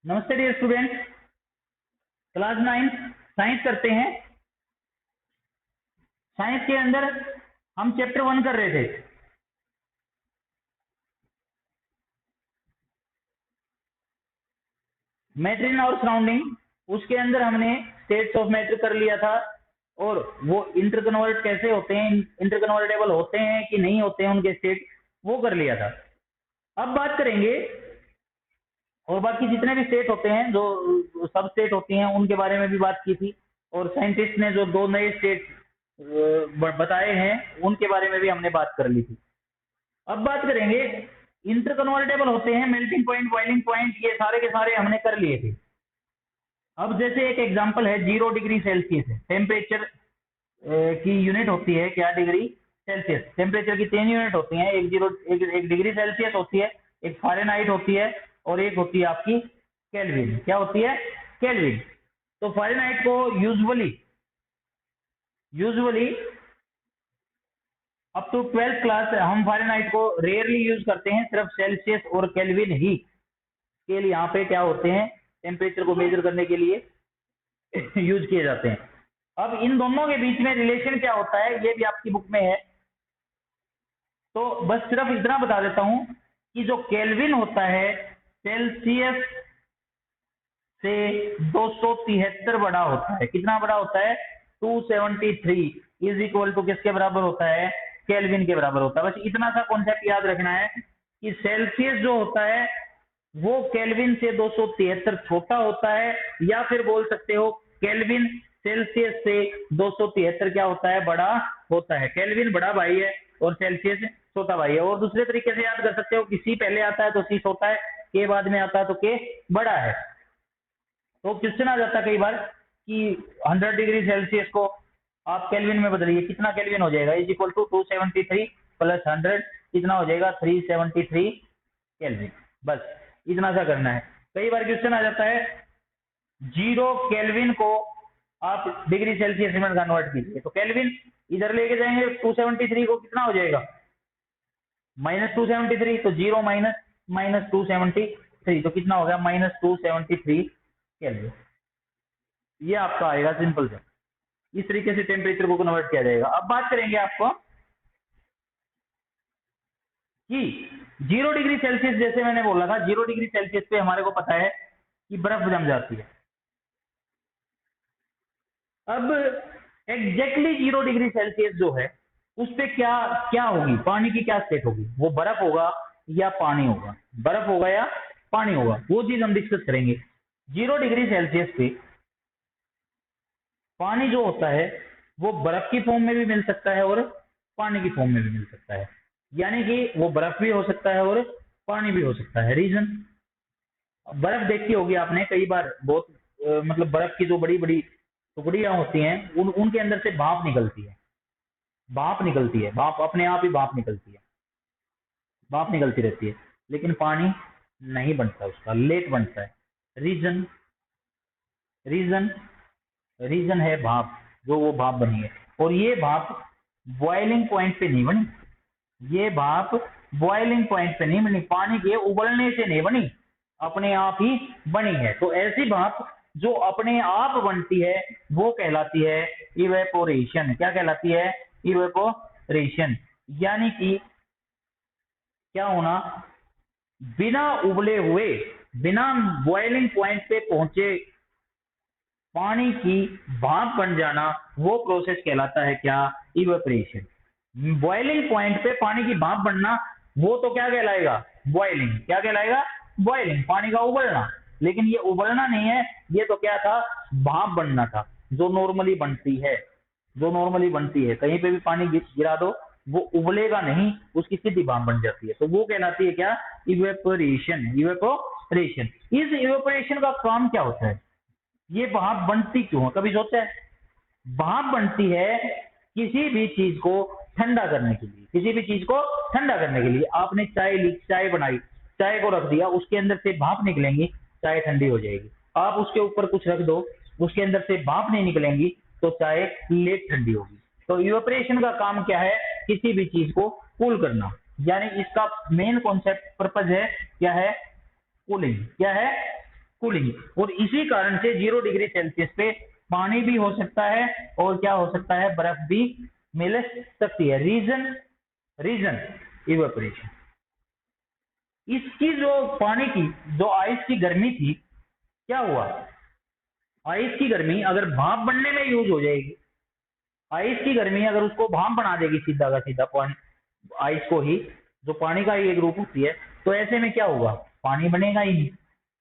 नमस्ते dear student, class 9 science करते हैं। साइंस के अंदर हम चैप्टर 1 कर रहे थे। मैटर इन और सराउंडिंग, उसके अंदर हमने स्टेट्स ऑफ मैटर कर लिया था और वो इंटरकन्वर्ट कैसे होते हैं, इंटरकन्वर्टेबल होते हैं कि नहीं होते हैं उनके स्टेट, वो कर लिया था। अब बात करेंगे और बाकी जितने भी स्टेट होते हैं, जो सब स्टेट होती हैं, उनके बारे में भी बात की थी। और साइंटिस्ट ने जो 2 नए स्टेट बताए हैं उनके बारे में भी हमने बात कर ली थी। अब बात करेंगे, इंटरकन्वर्टेबल होते हैं, मेल्टिंग पॉइंट, बॉइलिंग पॉइंट, ये सारे के सारे हमने कर लिए थे। अब जैसे एक एग्जांपल है 0 डिग्री सेल्सियस है, टेम्परेचर की यूनिट होती है क्या, डिग्री सेल्सियस। टेम्परेचर की 3 यूनिट होती हैं, एक डिग्री सेल्सियस होती है, एक फ़ारेनहाइट होती है और एक होती है आपकी केल्विन। क्या होती है? केल्विन। तो फ़ारेनहाइट को usually up to 12th class हम फ़ारेनहाइट को रेयरली यूज करते हैं, सिर्फ सेल्सियस और केल्विन ही स्केल यहाँ पे क्या होते हैं, टेम्परेचर को मेजर करने के लिए यूज किए जाते हैं। अब इन दोनों के बीच में रिलेशन क्या होता है ये भी आपकी बुक में है, तो बस सिर्फ इतना बता देता हूं कि जो केल्विन होता है सेल्सियस से 273 बड़ा होता है। कितना बड़ा होता है? 273 इज इक्वल टू किसके बराबर होता है? केल्विन के बराबर होता है। बस इतना सा कॉन्सेप्ट याद रखना है कि सेल्सियस जो होता है वो केल्विन से 273 छोटा होता है, या फिर बोल सकते हो केल्विन सेल्सियस से 273 क्या होता है? बड़ा होता है। केल्विन बड़ा भाई है और सेल्सियस छोटा भाई है। और दूसरे तरीके से याद कर सकते हो कि सी पहले आता है तो सी छोटा है, के बाद में आता है तो के बड़ा है। तो क्वेश्चन आ जाता है कई बार कि 100 डिग्री सेल्सियस को आप केल्विन में बदलिए, कितना केल्विन हो जाएगा? इज इक्वल टू 273 प्लस 100, कितना हो जाएगा? 373 केल्विन। बस इतना सा करना है। कई बार क्वेश्चन आ जाता है 0 केल्विन को आप डिग्री सेल्सियस में कन्वर्ट कीजिए, तो केल्विन इधर लेके जाएंगे, 273 को कितना हो जाएगा? -273, तो 0 माइनस 273, तो कितना हो गया? -273 केल्विन। ये आपका आएगा सिंपल सा। इस तरीके से टेम्परेचर को कन्वर्ट किया जाएगा। अब बात करेंगे आपको कि 0 डिग्री सेल्सियस, जैसे मैंने बोला था 0 डिग्री सेल्सियस पे हमारे को पता है कि बर्फ जम जाती है। अब एग्जैक्टली 0 डिग्री सेल्सियस जो है उस पे क्या क्या होगी, पानी की क्या स्टेट होगी? वो बर्फ होगा या पानी होगा? बर्फ होगा या पानी होगा, वो चीज हम डिस्कस करेंगे। 0 डिग्री सेल्सियस पे पानी जो होता है वो बर्फ की फॉर्म में भी मिल सकता है और पानी की फॉर्म में भी मिल सकता है। यानी कि वो बर्फ भी हो सकता है और पानी भी हो सकता है। रीजन, बर्फ देखी होगी आपने कई बार, बहुत मतलब बर्फ की जो बड़ी बड़ी टुकड़ियां होती हैं उनके अंदर से भाप निकलती है। भाप निकलती है, भाप अपने आप ही भाप निकलती है, भाप निकलती रहती है। लेकिन पानी नहीं बनता, उसका लेट बनता है। रीजन रीजन रीजन है भाप, जो वो भाप बनी है। और ये भाप बॉइलिंग पॉइंट पे नहीं बनी, ये भाप बॉइलिंग पॉइंट पे नहीं बनी, पानी के उबलने से नहीं बनी, अपने आप ही बनी है। तो ऐसी भाप जो अपने आप बनती है वो कहलाती है इवेपोरेशन। क्या कहलाती है? इवेपोरेशन। यानी कि क्या होना, बिना उबले हुए, बिना बॉइलिंग पॉइंट पे पहुंचे पानी की भाप बन जाना, वो प्रोसेस कहलाता है क्या? इवेपोरेशन। बॉइलिंग पॉइंट पे पानी की भाप बनना, वो तो क्या कहलाएगा? बॉइलिंग। क्या कहलाएगा? बॉइलिंग, पानी का उबलना। लेकिन ये उबलना नहीं है, ये तो क्या था? भाप बनना था, जो नॉर्मली बनती है, जो नॉर्मली बनती है। कहीं पे भी पानी गिरा दो वो उबलेगा नहीं, उसकी सीधी भाप बन जाती है, तो वो कहलाती है क्या? इवेपोरेशन। इवेपोरेशन। इस इवेपोरेशन का काम क्या होता है? ये भाप बनती क्यों है, कभी सोचा है? भाप बनती है किसी भी चीज को ठंडा करने के लिए। किसी भी चीज को ठंडा करने के लिए आपने चाय ली, चाय बनाई, चाय को रख दिया, उसके अंदर से भाप निकलेंगी, चाय ठंडी हो जाएगी। आप उसके ऊपर कुछ रख दो, उसके अंदर से भाप नहीं निकलेंगी, तो चाय लेट ठंडी होगी। तो इवेपोरेशन का काम क्या है? किसी भी चीज को कूल करना। यानी इसका मेन कॉन्सेप्ट पर्पज है क्या है? कूलिंग। क्या है? कूलिंग। और इसी कारण से 0 डिग्री सेल्सियस पे पानी भी हो सकता है और क्या हो सकता है, बर्फ भी मिल सकती है। Reason evaporation. इसकी जो पानी की जो आइस की गर्मी थी, क्या हुआ, आइस की गर्मी अगर भाप बनने में यूज हो जाएगी, आइस की गर्मी अगर उसको भाप बना देगी सीधा का सीधा पानी, आइस को ही, जो पानी का ही एक रूप होती है, तो ऐसे में क्या होगा, पानी बनेगा ही नहीं,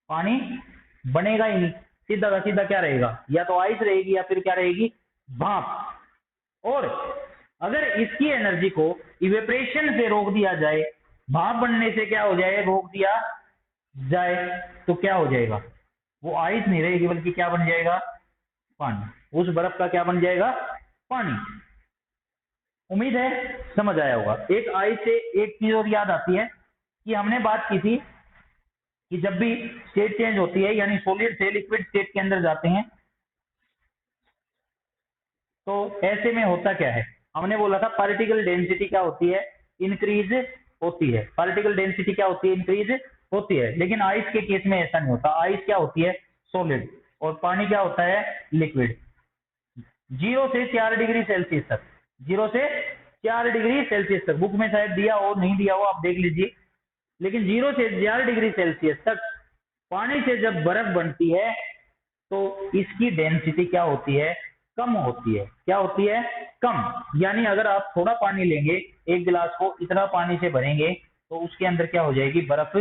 पानी बनेगा ही नहीं, सीधा का सीधा क्या रहेगा, या तो आइस रहेगी या फिर क्या रहेगी, भाप। और अगर इसकी एनर्जी को इवेपरेशन से रोक दिया जाए, भाप बनने से क्या हो जाए, रोक दिया जाए, तो क्या हो जाएगा, वो आइस नहीं रहेगी बल्कि क्या बन जाएगा, पानी। उस बर्फ का क्या बन जाएगा, पानी। उम्मीद है समझ आया होगा। एक आइस से एक चीज और याद आती है कि हमने बात की थी कि जब भी स्टेट चेंज होती है, यानी सॉलिड से लिक्विड स्टेट के अंदर जाते हैं, तो ऐसे में होता क्या है, हमने बोला था पार्टिकल डेंसिटी क्या होती है, इंक्रीज होती है। पार्टिकल डेंसिटी क्या होती है, इंक्रीज होती है। लेकिन आइस के केस में ऐसा नहीं होता। आइस क्या होती है, सॉलिड, और पानी क्या होता है, लिक्विड। 0 से 4 डिग्री सेल्सियस तक, 0 से 4 डिग्री सेल्सियस तक, बुक में शायद दिया हो, नहीं दिया हो आप देख लीजिए, लेकिन 0 से 4 डिग्री सेल्सियस तक पानी से जब बर्फ बनती है तो इसकी डेंसिटी क्या होती है, कम होती है। क्या होती है, कम। यानी अगर आप थोड़ा पानी लेंगे, एक गिलास को इतना पानी से भरेंगे, तो उसके अंदर क्या हो जाएगी, बर्फ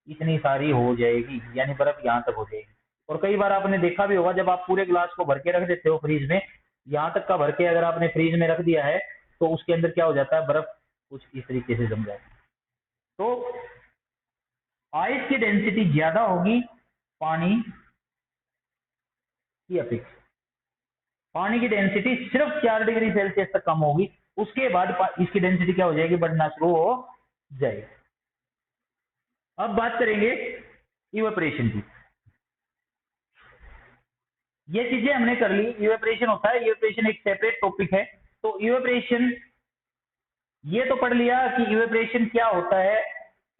इतनी सारी हो जाएगी, यानी बर्फ यहाँ तक हो जाएगी। और कई बार आपने देखा भी होगा, जब आप पूरे गिलास को भर के रख देते हो फ्रीज में, यहाँ तक का भर के अगर आपने फ्रीज में रख दिया है, तो उसके अंदर क्या हो जाता है, बर्फ कुछ इस तरीके से जम जाती है। तो आइस की डेंसिटी ज्यादा होगी पानी की अपेक्षा। पानी की डेंसिटी सिर्फ 4 डिग्री सेल्सियस तक कम होगी, उसके बाद इसकी डेंसिटी क्या हो जाएगी, बढ़ना शुरू हो जाएगी। अब बात करेंगे इवेपोरेशन की। ये चीजें हमने कर ली, इवेपोरेशन होता है, इवेपोरेशन एक सेपरेट टॉपिक है। तो इवेपोरेशन ये तो पढ़ लिया कि इवेपोरेशन क्या होता है,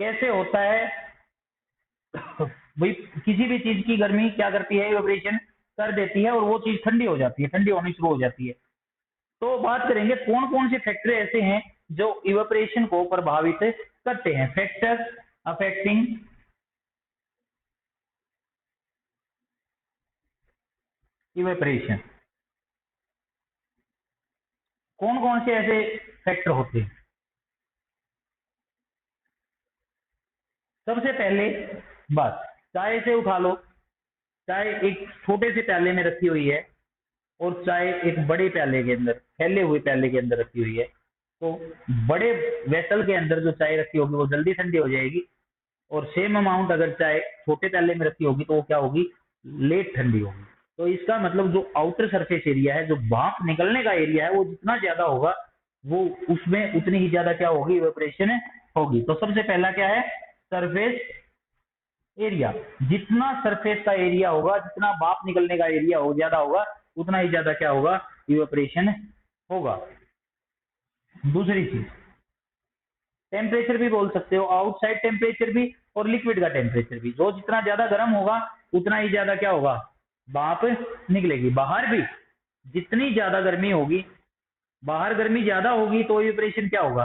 कैसे होता है। भाई किसी भी चीज की गर्मी क्या करती है, इवेपोरेशन कर देती है, और वो चीज ठंडी हो जाती है, ठंडी होनी शुरू हो जाती है। तो बात करेंगे कौन कौन से फैक्टर ऐसे हैं जो इवेपोरेशन को प्रभावित करते हैं। फैक्टर अफेक्टिंग इवेपोरेशन, कौन कौन से ऐसे फैक्टर होते हैं। सबसे पहले बात, चाय से उठा लो, चाय एक छोटे से प्याले में रखी हुई है और चाय एक बड़े प्याले के अंदर, फैले हुए प्याले के अंदर रखी हुई है, तो बड़े वेसल के अंदर जो चाय रखी होगी वो जल्दी ठंडी हो जाएगी, और सेम अमाउंट अगर चाय छोटे प्याले में रखी होगी तो वो क्या होगी, लेट ठंडी होगी। तो इसका मतलब जो आउटर सरफेस एरिया है, जो भाप निकलने का एरिया है, वो जितना ज्यादा होगा, वो उसमें उतनी ही ज्यादा क्या होगी, इवेपोरेशन होगी। तो सबसे पहला क्या है, सरफेस एरिया। जितना सरफेस का एरिया होगा, जितना भाप निकलने का एरिया हो ज्यादा होगा, उतना ही ज्यादा क्या होगा, इवेपोरेशन होगा। दूसरी चीज, टेम्परेचर भी बोल सकते हो, आउटसाइड टेम्परेचर भी और लिक्विड का टेम्परेचर भी। जो जितना ज्यादा गर्म होगा उतना ही ज्यादा क्या होगा, भाप निकलेगी। बाहर भी जितनी ज्यादा गर्मी होगी, बाहर गर्मी ज्यादा होगी तो इवेपोरेशन क्या होगा,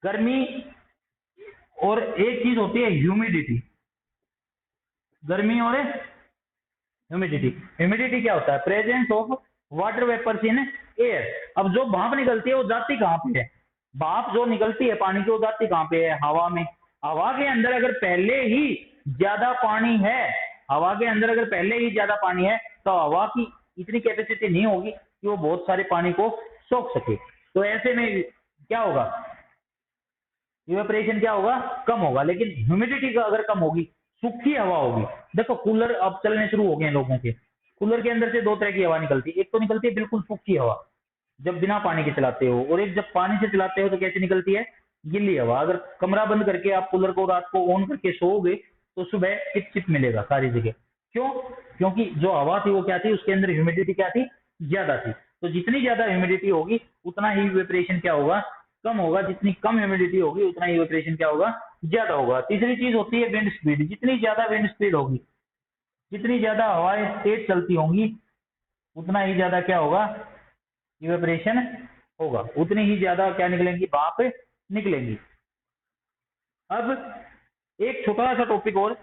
गर्मी। और एक चीज होती है ह्यूमिडिटी, गर्मी और ह्यूमिडिटी। ह्यूमिडिटी क्या होता है, presence of water vapours in air. अब जो भाप निकलती है वो जाती कहाँ पे है, भाप जो निकलती है पानी की वो जाती कहाँ पे है, हवा में। हवा के अंदर अगर पहले ही ज्यादा पानी है, हवा के अंदर अगर पहले ही ज्यादा पानी है, तो हवा की इतनी कैपेसिटी नहीं होगी कि वो बहुत सारे पानी को सोख सके। तो ऐसे में क्या होगा, इवेपोरेशन क्या होगा, कम होगा। लेकिन ह्यूमिडिटी का अगर कम होगी, सूखी हवा होगी। देखो कूलर अब चलने शुरू हो गए लोगों के, कूलर के अंदर से दो तरह की हवा निकलती है। एक तो निकलती है बिल्कुल सूखी हवा, जब बिना पानी के चलाते हो, और एक जब पानी से चलाते हो तो कैसे निकलती है, गिल्ली हवा। अगर कमरा बंद करके आप कूलर को रात को ऑन करके सोओगे तो सुबह चिप चिप मिलेगा सारी जगह। क्यों, क्योंकि जो हवा थी वो क्या थी, उसके अंदर ह्यूमिडिटी क्या थी, ज्यादा थी। तो जितनी ज्यादा ह्यूमिडिटी होगी उतना ही इवेपोरेशन क्या होगा, कम होगा। जितनी कम ह्यूमिडिटी होगी उतना ही इवेपोरेशन क्या होगा, ज्यादा होगा। तीसरी चीज होती है विंड स्पीड। जितनी ज्यादा विंड स्पीड होगी, जितनी ज्यादा हवाएं तेज चलती होंगी उतना ही ज्यादा क्या होगा, इवेपरेशन होगा, उतनी ही ज्यादा क्या निकलेंगी, भाप निकलेंगी। अब एक छोटा सा टॉपिक और,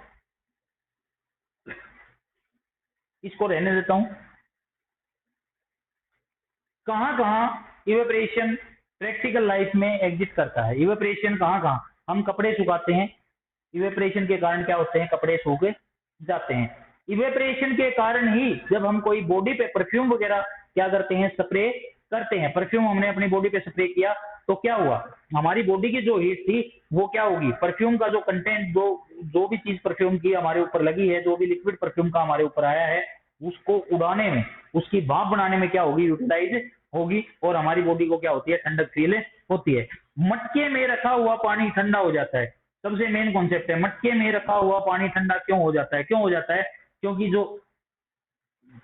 इसको रहने देता हूं। कहां कहां इवेपरेशन प्रैक्टिकल लाइफ में एग्जिस्ट करता है? इवेपरेशन कहां कहां, हम कपड़े सुखाते हैं, इवेपरेशन के कारण क्या होते हैं, कपड़े सूख जाते हैं। इवेपरेशन के कारण ही जब हम कोई बॉडी पे परफ्यूम वगैरह क्या करते हैं, स्प्रे करते हैं, परफ्यूम हमने अपनी बॉडी पे स्प्रे किया तो क्या हुआ, हमारी बॉडी की जो हीट थी वो क्या होगी, परफ्यूम का जो कंटेंट, जो भी चीज परफ्यूम की हमारे ऊपर लगी है, जो भी लिक्विड परफ्यूम का हमारे ऊपर आया है, उसको उड़ाने में, उसकी भाप बनाने में क्या होगी, यूटिलाइज होगी, और हमारी बॉडी को क्या होती है, ठंडक फील होती है। मटके में रखा हुआ पानी ठंडा हो जाता है, सबसे मेन कॉन्सेप्ट है, मटके में रखा हुआ पानी ठंडा क्यों हो जाता है, क्यों हो जाता है, क्योंकि जो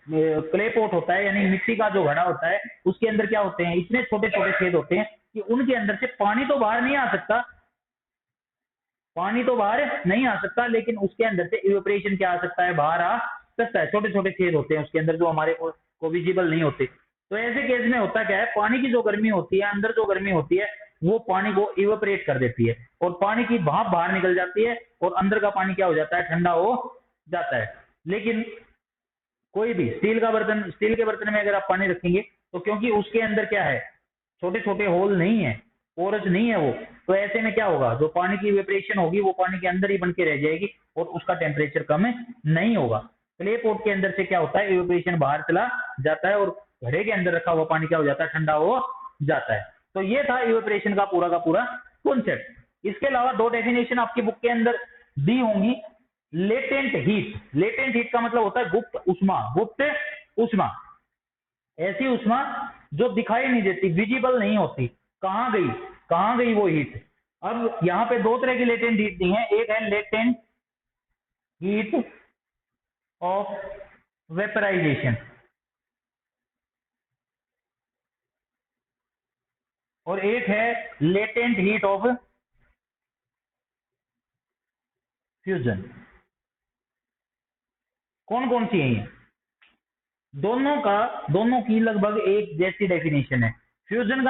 क्ले पॉट होता है यानी मिट्टी का जो घड़ा होता है, उसके अंदर क्या होते हैं, इतने छोटे छोटे छेद होते हैं कि उनके अंदर से पानी तो बाहर नहीं आ सकता, पानी तो बाहर नहीं आ सकता, लेकिन उसके अंदर से इवेपरेशन क्या आ सकता है, बाहर आ सकता है, छोटे छोटे छेद होते हैं उसके अंदर जो हमारे को विजिबल नहीं होते। तो ऐसे केस में होता क्या है, पानी की जो गर्मी होती है, अंदर जो गर्मी होती है, वो पानी को इवेपरेट कर देती है और पानी की भाप बाहर निकल जाती है और अंदर का पानी क्या हो जाता है, ठंडा हो जाता है। लेकिन कोई भी स्टील का बर्तन, स्टील के बर्तन में अगर आप पानी रखेंगे तो क्योंकि उसके अंदर क्या है, छोटे छोटे होल नहीं है, पोरस नहीं है वो, तो ऐसे में क्या होगा, जो पानी की इवेपरेशन होगी वो पानी के अंदर ही बन के रह जाएगी और उसका टेम्परेचर कम नहीं होगा। क्ले पॉट के अंदर से क्या होता है, इवेपरेशन बाहर चला जाता है और घड़े के अंदर रखा हुआ पानी क्या हो जाता है, ठंडा हो जाता है। तो ये था इवेपरेशन का पूरा कॉन्सेप्ट। इसके अलावा दो डेफिनेशन आपकी बुक के अंदर दी होंगी। लेटेंट हीट, लेटेंट हीट का मतलब होता है गुप्त उष्मा, गुप्त उष्मा, ऐसी उष्मा जो दिखाई नहीं देती, विजिबल नहीं होती, कहां गई, कहां गई वो हीट। अब यहां पे दो तरह की लेटेंट हीट दी है, एक है लेटेंट हीट ऑफ वेपराइजेशन और एक है लेटेंट हीट ऑफ फ्यूजन। कौन कौन सी है ये? दोनों की लगभग एक जैसी डेफिनेशन है। फ्यूजन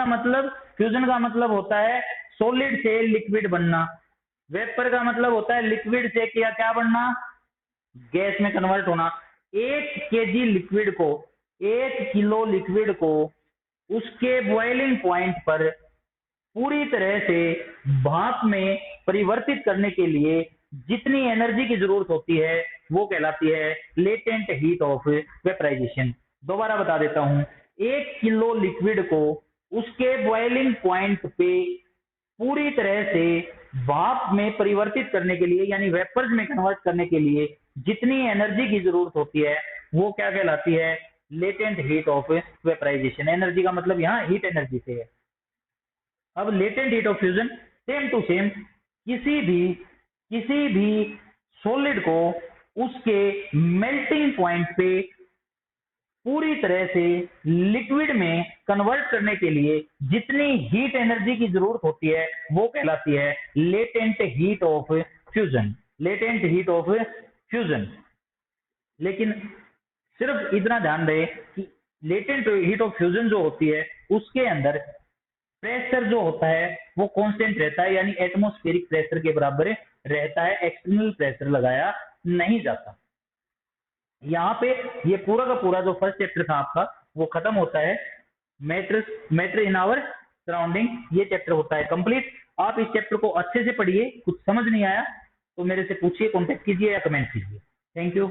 का मतलब होता है सॉलिड से लिक्विड बनना, वेपर का मतलब होता है लिक्विड से क्या क्या बनना, गैस में कन्वर्ट होना। 1 kg लिक्विड को, 1 किलो लिक्विड को उसके बॉइलिंग पॉइंट पर पूरी तरह से भाप में परिवर्तित करने के लिए जितनी एनर्जी की जरूरत होती है वो कहलाती है लेटेंट हीट ऑफ वेपराइजेशन। दोबारा बता देता हूं, 1 किलो लिक्विड को उसके बॉइलिंग पॉइंट पे पूरी तरह से भाप में परिवर्तित करने के लिए यानी वेपर्स में कन्वर्ट करने के लिए जितनी एनर्जी की जरूरत होती है वो क्या कहलाती है, latent heat of vaporisation. Energy का मतलब यहाँ हीट एनर्जी से है। अब latent heat of fusion same to same, किसी भी सॉलिड को उसके मेल्टिंग पॉइंट पे पूरी तरह से लिक्विड में कन्वर्ट करने के लिए जितनी हीट एनर्जी की जरूरत होती है वो कहलाती है latent heat of fusion, latent heat of fusion. लेकिन सिर्फ इतना ध्यान रहे कि लेटेंट हीट ऑफ फ्यूजन जो होती है उसके अंदर प्रेशर जो होता है वो कांस्टेंट रहता है, यानी एटमॉस्फेरिक प्रेशर के बराबर रहता है, एक्सटर्नल प्रेशर लगाया नहीं जाता। यहाँ पे ये पूरा का पूरा जो फर्स्ट चैप्टर था आपका वो खत्म होता है। मैटर इन आवर सराउंडिंग, ये चैप्टर होता है कंप्लीट। आप इस चैप्टर को अच्छे से पढ़िए, कुछ समझ नहीं आया तो मेरे से पूछिए, कॉन्टेक्ट कीजिए या कमेंट कीजिए। Thank you.